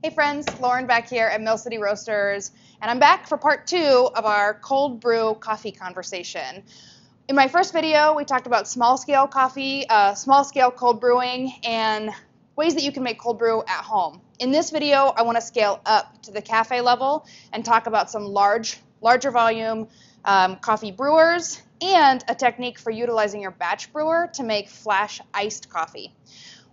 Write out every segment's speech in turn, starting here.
Hey friends, Lauren back here at Mill City Roasters, and I'm back for part 2 of our cold brew coffee conversation. In my first video, we talked about small-scale coffee, small-scale cold brewing, and ways that you can make cold brew at home. In this video, I want to scale up to the cafe level and talk about some larger volume coffee brewers and a technique for utilizing your batch brewer to make flash iced coffee.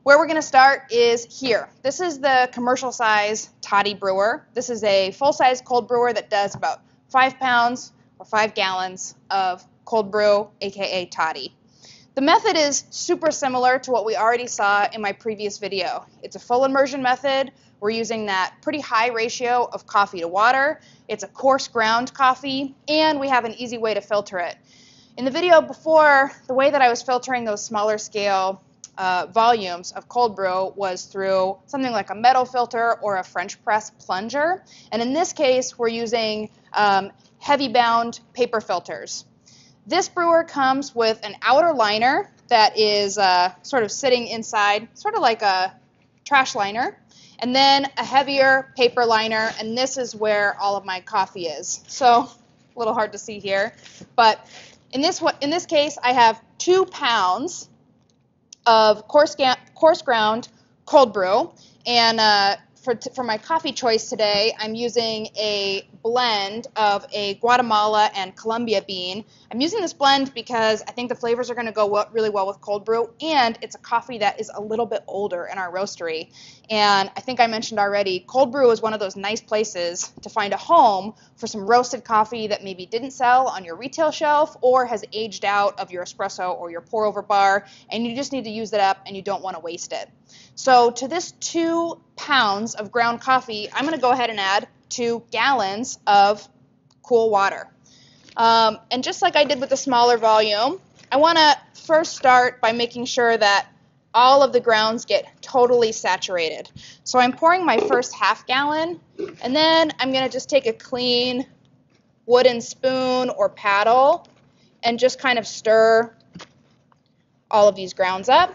Where we're going to start is here. This is the commercial size Toddy Brewer. This is a full-size cold brewer that does about 5 pounds or 5 gallons of cold brew, aka Toddy. The method is super similar to what we already saw in my previous video. It's a full immersion method. We're using that pretty high ratio of coffee to water. It's a coarse ground coffee, and we have an easy way to filter it. In the video before, the way that I was filtering those smaller scale volumes of cold brew was through something like a metal filter or a French press plunger. And in this case, we're using heavy bound paper filters. This brewer comes with an outer liner that is sort of sitting inside, sort of like a trash liner, and then a heavier paper liner, and this is where all of my coffee is. So a little hard to see here, but in this case, I have 2 pounds of coarse ground cold brew, and for my coffee choice today, I'm using a blend of a Guatemala and Colombia bean. I'm using this blend because I think the flavors are going to go really well with cold brew, and it's a coffee that is a little bit older in our roastery. And I think I mentioned already, cold brew is one of those nice places to find a home for some roasted coffee that maybe didn't sell on your retail shelf or has aged out of your espresso or your pour over bar, and you just need to use it up and you don't want to waste it. So to this 2 pounds of ground coffee, I'm going to go ahead and add 2 gallons of cool water. And just like I did with the smaller volume, I want to first start by making sure that all of the grounds get totally saturated. So I'm pouring my first half gallon, and then I'm going to just take a clean wooden spoon or paddle and just kind of stir all of these grounds up,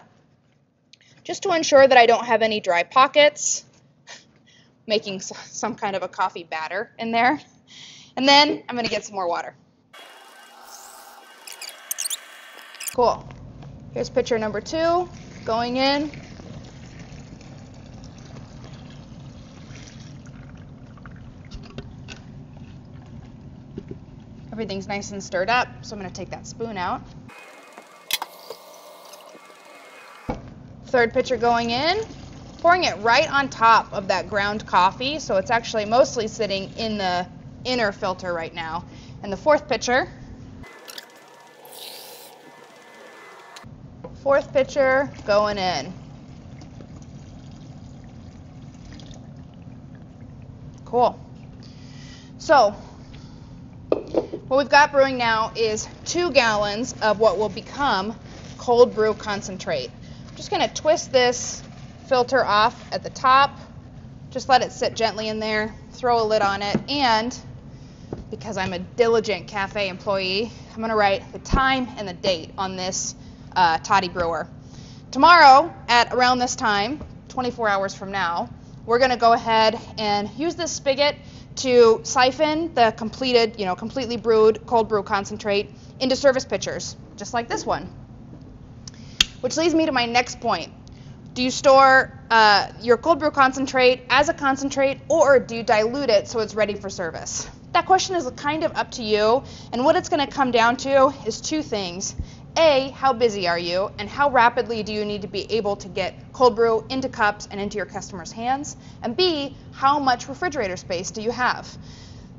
just to ensure that I don't have any dry pockets, making some kind of a coffee batter in there. And then I'm going to get some more water. Cool. Here's pitcher number 2 going in. Everything's nice and stirred up, so I'm going to take that spoon out. Third pitcher going in, pouring it right on top of that ground coffee, so it's actually mostly sitting in the inner filter right now. And the fourth pitcher going in. Cool. So what we've got brewing now is 2 gallons of what will become cold brew concentrate. I'm just going to twist this filter off at the top, just let it sit gently in there, throw a lid on it, and because I'm a diligent cafe employee, I'm going to write the time and the date on this Toddy Brewer. Tomorrow at around this time, 24 hours from now, we're going to go ahead and use this spigot to siphon the completely brewed cold brew concentrate into service pitchers, just like this one. Which leads me to my next point. Do you store your cold brew concentrate as a concentrate, or do you dilute it so it's ready for service? That question is kind of up to you, and what it's going to come down to is 2 things. A, how busy are you, and how rapidly do you need to be able to get cold brew into cups and into your customers' hands? And B, how much refrigerator space do you have?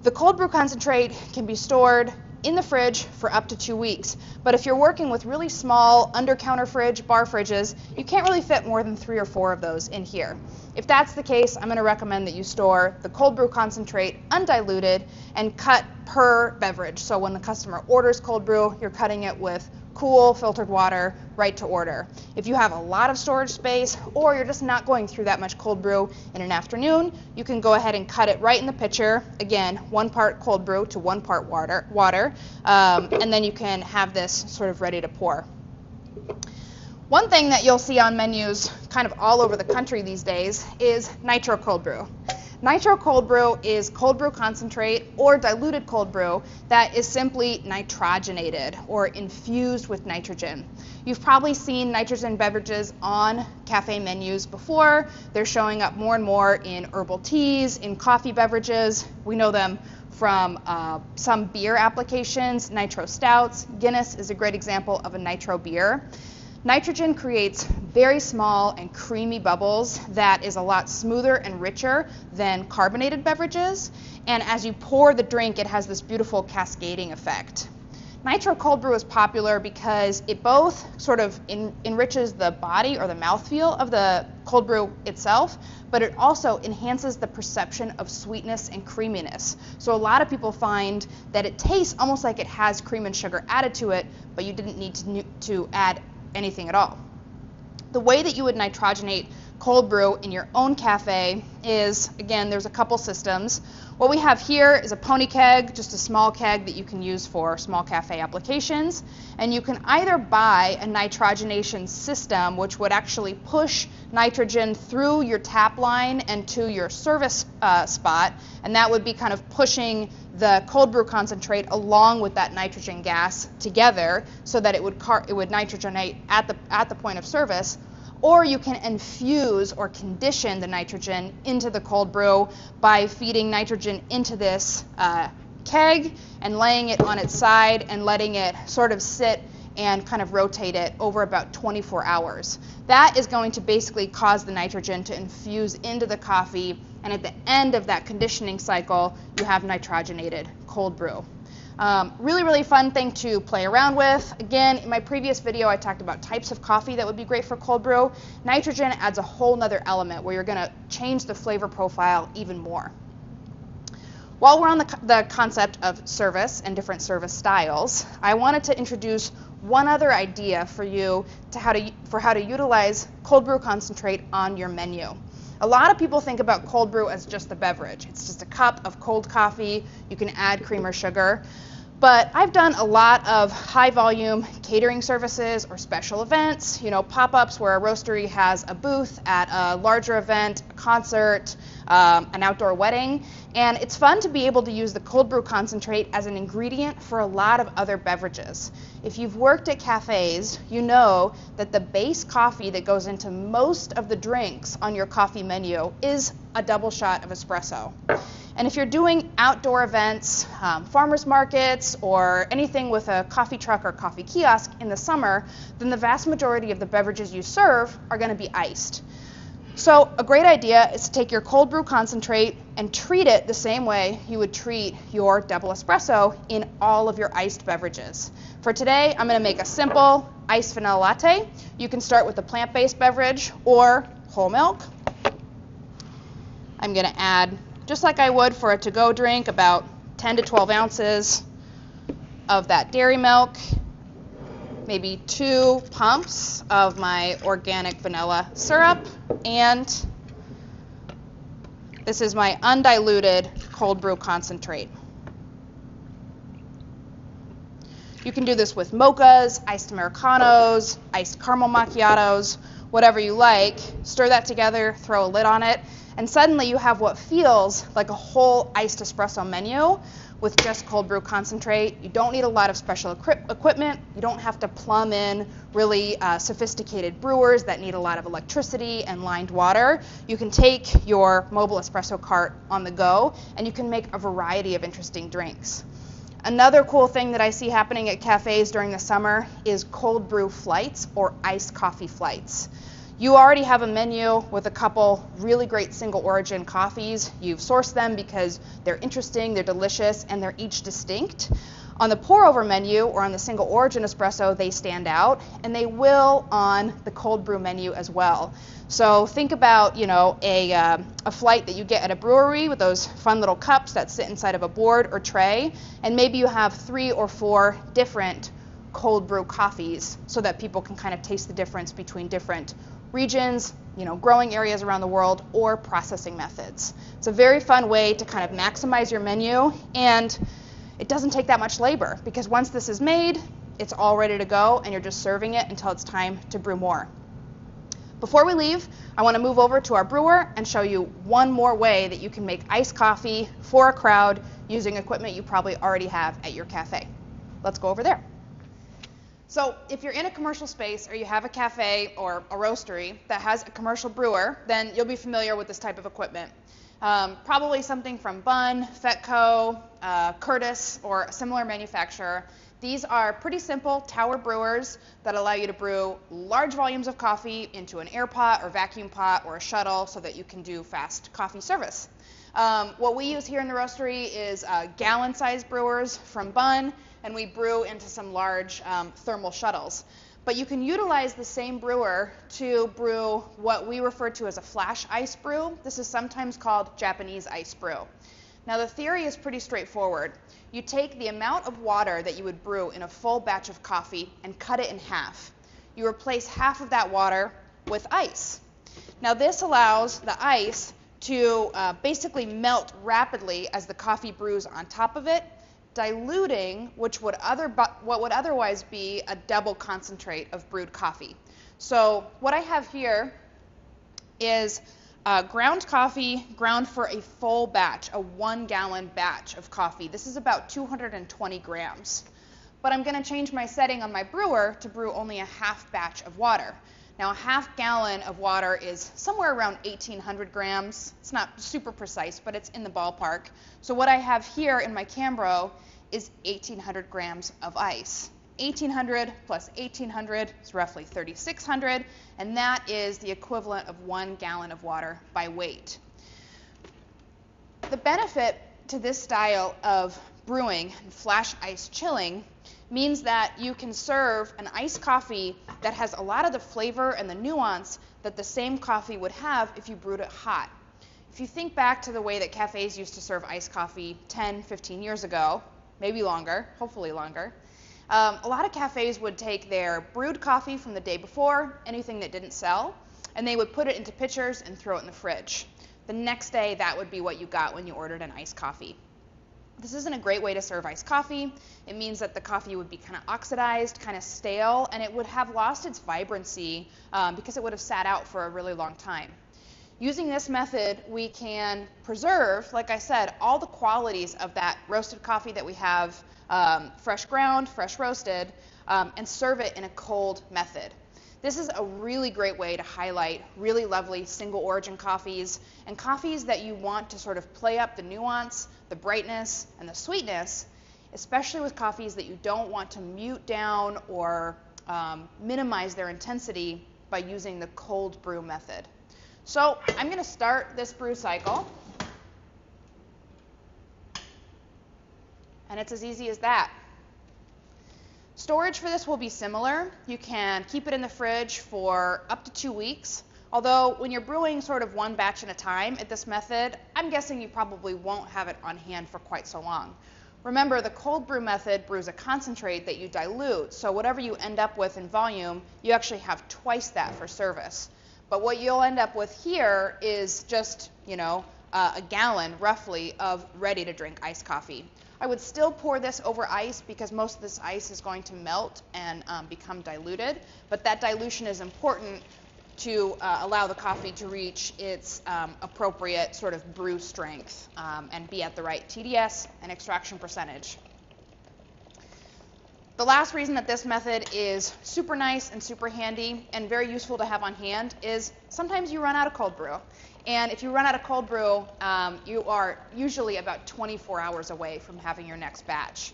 The cold brew concentrate can be stored in the fridge for up to 2 weeks, but if you're working with really small under-counter fridge, bar fridges, you can't really fit more than 3 or 4 of those in here. If that's the case, I'm going to recommend that you store the cold brew concentrate undiluted and cut per beverage. So when the customer orders cold brew, you're cutting it with cool filtered water right to order. If you have a lot of storage space, or you're just not going through that much cold brew in an afternoon, you can go ahead and cut it right in the pitcher. Again, 1 part cold brew to 1 part water, and then you can have this sort of ready to pour. One thing that you'll see on menus kind of all over the country these days is nitro cold brew. Nitro cold brew is cold brew concentrate or diluted cold brew that is simply nitrogenated or infused with nitrogen. You've probably seen nitrogen beverages on cafe menus before. They're showing up more and more in herbal teas, in coffee beverages. We know them from some beer applications, nitro stouts. Guinness is a great example of a nitro beer. Nitrogen creates very small and creamy bubbles that is a lot smoother and richer than carbonated beverages. And as you pour the drink, it has this beautiful cascading effect. Nitro cold brew is popular because it both sort of enriches the body or the mouthfeel of the cold brew itself, but it also enhances the perception of sweetness and creaminess. So a lot of people find that it tastes almost like it has cream and sugar added to it, but you didn't need to add anything at all. The way that you would nitrogenate cold brew in your own cafe is, again, there's a couple systems. What we have here is a pony keg, just a small keg that you can use for small cafe applications. And you can either buy a nitrogenation system, which would actually push nitrogen through your tap line and to your service spot, and that would be kind of pushing the cold brew concentrate along with that nitrogen gas together so that it would nitrogenate at the point of service. Or you can infuse or condition the nitrogen into the cold brew by feeding nitrogen into this keg and laying it on its side and letting it sort of sit and kind of rotate it over about 24 hours. That is going to basically cause the nitrogen to infuse into the coffee, and at the end of that conditioning cycle, you have nitrogenated cold brew. Really, really fun thing to play around with. Again, in my previous video, I talked about types of coffee that would be great for cold brew. Nitrogen adds a whole nother element where you're going to change the flavor profile even more. While we're on the concept of service and different service styles, I wanted to introduce one other idea for you for how to utilize cold brew concentrate on your menu. A lot of people think about cold brew as just a beverage. It's just a cup of cold coffee. You can add cream or sugar. But I've done a lot of high volume catering services or special events, pop-ups where a roastery has a booth at a larger event, a concert, an outdoor wedding. And it's fun to be able to use the cold brew concentrate as an ingredient for a lot of other beverages. If you've worked at cafes, you know that the base coffee that goes into most of the drinks on your coffee menu is a double shot of espresso. And if you're doing outdoor events, farmers markets, or anything with a coffee truck or coffee kiosk in the summer, then the vast majority of the beverages you serve are going to be iced. So a great idea is to take your cold brew concentrate and treat it the same way you would treat your double espresso in all of your iced beverages. For today, I'm going to make a simple iced vanilla latte. You can start with a plant-based beverage or whole milk. I'm going to add, just like I would for a to-go drink, about 10 to 12 ounces of that dairy milk, maybe 2 pumps of my organic vanilla syrup, and this is my undiluted cold brew concentrate. You can do this with mochas, iced Americanos, iced caramel macchiatos, whatever you like. Stir that together, throw a lid on it, and suddenly you have what feels like a whole iced espresso menu with just cold brew concentrate. You don't need a lot of special equipment. You don't have to plumb in really sophisticated brewers that need a lot of electricity and lined water. You can take your mobile espresso cart on the go, and you can make a variety of interesting drinks. Another cool thing that I see happening at cafes during the summer is cold brew flights or iced coffee flights. You already have a menu with a couple really great single origin coffees. You've sourced them because they're interesting, they're delicious, and they're each distinct. On the pour over menu or on the single origin espresso, they stand out, and they will on the cold brew menu as well. So think about, a flight that you get at a brewery with those fun little cups that sit inside of a board or tray, and maybe you have 3 or 4 different cold brew coffees so that people can kind of taste the difference between different regions, growing areas around the world, or processing methods. It's a very fun way to kind of maximize your menu, and it doesn't take that much labor because once this is made, it's all ready to go, and you're just serving it until it's time to brew more. Before we leave, I want to move over to our brewer and show you one more way that you can make iced coffee for a crowd using equipment you probably already have at your cafe. Let's go over there. So if you're in a commercial space or you have a cafe or a roastery that has a commercial brewer, then you'll be familiar with this type of equipment. Probably something from Bunn, Fetco, Curtis, or a similar manufacturer. These are pretty simple tower brewers that allow you to brew large volumes of coffee into an air pot or vacuum pot or a shuttle so that you can do fast coffee service. What we use here in the roastery is gallon-sized brewers from Bunn, and we brew into some large thermal shuttles. But you can utilize the same brewer to brew what we refer to as a flash ice brew. This is sometimes called Japanese ice brew. Now the theory is pretty straightforward. You take the amount of water that you would brew in a full batch of coffee and cut it in half. You replace half of that water with ice. Now this allows the ice to basically melt rapidly as the coffee brews on top of it, diluting what would otherwise be a double concentrate of brewed coffee. So what I have here is ground coffee ground for a full batch, a 1 gallon batch of coffee. This is about 220 grams. But I'm going to change my setting on my brewer to brew only a half batch of water. Now a half gallon of water is somewhere around 1,800 grams. It's not super precise, but it's in the ballpark. So what I have here in my Cambro is 1,800 grams of ice. 1,800 plus 1,800 is roughly 3,600, and that is the equivalent of 1 gallon of water by weight. The benefit to this style of brewing and flash ice chilling means that you can serve an iced coffee that has a lot of the flavor and the nuance that the same coffee would have if you brewed it hot. If you think back to the way that cafes used to serve iced coffee 10, 15 years ago, maybe longer, hopefully longer, a lot of cafes would take their brewed coffee from the day before, anything that didn't sell, and they would put it into pitchers and throw it in the fridge. The next day, that would be what you got when you ordered an iced coffee. This isn't a great way to serve iced coffee. It means that the coffee would be kind of oxidized, kind of stale, and it would have lost its vibrancy because it would have sat out for a really long time. Using this method, we can preserve, like I said, all the qualities of that roasted coffee that we have, fresh ground, fresh roasted, and serve it in a cold method. This is a really great way to highlight really lovely single origin coffees and coffees that you want to sort of play up the nuance, the brightness, and the sweetness, especially with coffees that you don't want to mute down or minimize their intensity by using the cold brew method. So I'm going to start this brew cycle, and it's as easy as that. Storage for this will be similar. You can keep it in the fridge for up to 2 weeks, although when you're brewing sort of one batch at a time at this method, I'm guessing you probably won't have it on hand for quite so long. Remember, the cold brew method brews a concentrate that you dilute, so whatever you end up with in volume, you actually have twice that for service. But what you'll end up with here is just, a gallon roughly of ready to drink iced coffee. I would still pour this over ice because most of this ice is going to melt and become diluted, but that dilution is important to allow the coffee to reach its appropriate sort of brew strength and be at the right TDS and extraction percentage. The last reason that this method is super nice and super handy and very useful to have on hand is sometimes you run out of cold brew. And if you run out of cold brew, you are usually about 24 hours away from having your next batch.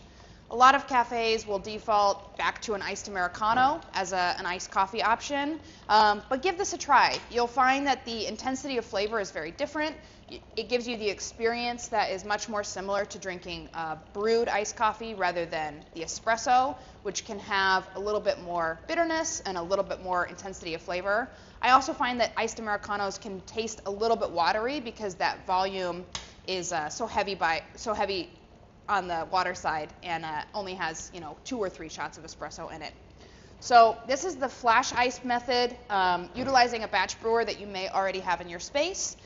A lot of cafes will default back to an iced Americano as an iced coffee option, but give this a try. You'll find that the intensity of flavor is very different. It gives you the experience that is much more similar to drinking brewed iced coffee rather than the espresso, which can have a little bit more bitterness and a little bit more intensity of flavor. I also find that iced Americanos can taste a little bit watery because that volume is so heavy on the water side and only has 2 or 3 shots of espresso in it. So this is the flash ice method, utilizing a batch brewer that you may already have in your space.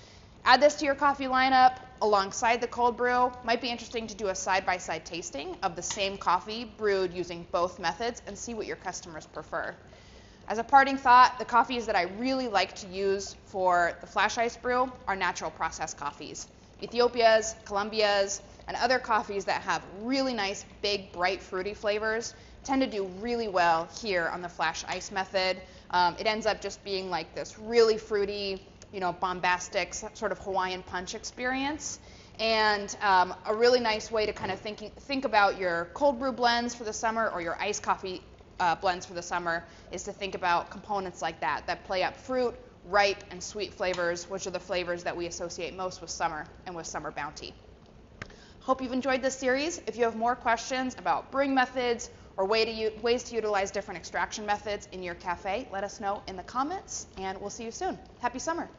Add this to your coffee lineup alongside the cold brew. Might be interesting to do a side-by-side tasting of the same coffee brewed using both methods and see what your customers prefer. As a parting thought, the coffees that I really like to use for the flash ice brew are natural process coffees. Ethiopia's, Colombia's, and other coffees that have really nice, big, bright, fruity flavors tend to do really well here on the flash ice method. It ends up just being like this really fruity, bombastic sort of Hawaiian punch experience. And a really nice way to kind of think about your cold brew blends for the summer or your iced coffee blends for the summer is to think about components like that play up fruit, ripe, and sweet flavors, which are the flavors that we associate most with summer and with summer bounty. Hope you've enjoyed this series. If you have more questions about brewing methods or ways to utilize different extraction methods in your cafe, let us know in the comments, and we'll see you soon. Happy summer.